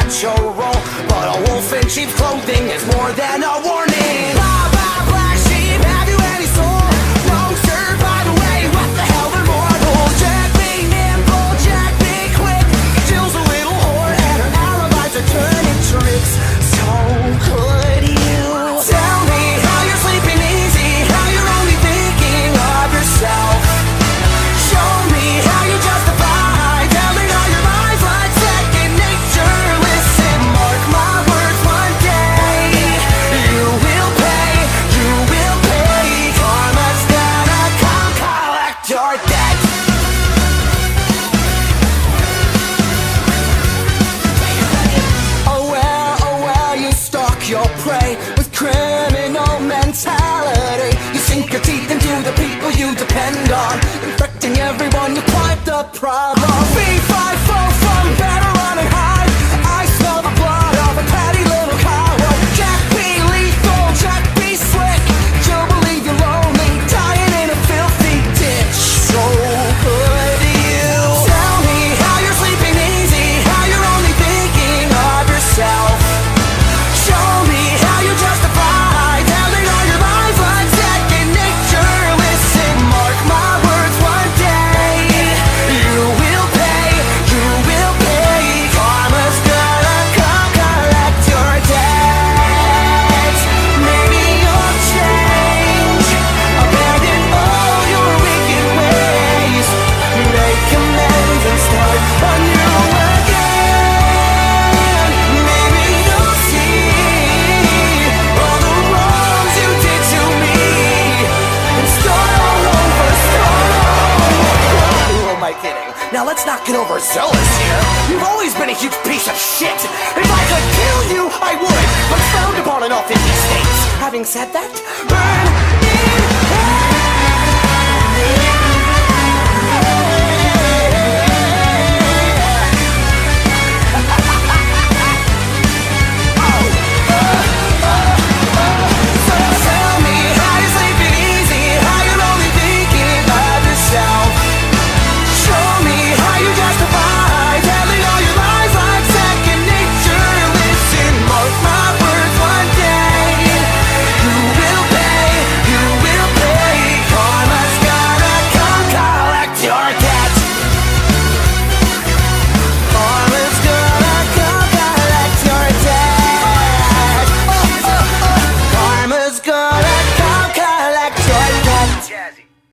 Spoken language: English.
macho role, but a wolf in sheep's clothing is more than a warning. Blah, blah, black sheep, have you any soul? No, sir, by the way, what the hell, they're mortals. Jack be nimble, Jack be quick. Jill's a little whore and her alibis are turning tricks. So could you tell me how you're sleeping easy, how you're only thinking of yourself? Show me how you justify telling all your lies like second nature. Listen, mark my words, one day you will pay, you will pay. Karma's gonna come collect your debt. Oh well, you stalk your prey with criminal mentality. You sink your teeth into the people you depend on, infecting everyone, you're quite the problem. B5 fall from better run and hide. I smell the blood of a petty little coward. Jack be lethal, Jack be slick. You'll believe you're lonely, dying in a filthy ditch. So could you tell me how you're sleeping easy, how you're only thinking of yourself? Show me how you justify telling all your lies like second nature. Listen, mark my words, one day you will pay, you will pay. Karma's gonna come collect your debt. Maybe you'll change, abandon all your wicked ways, make amends and start anew again. Maybe you'll see all the wrongs you did to me and start all over, start all over. Who am I kidding? Now let's not get overzealous here. You've always been a huge piece of shit. If I could kill you, I would, but frowned upon in all 50 states. Having said that, burn in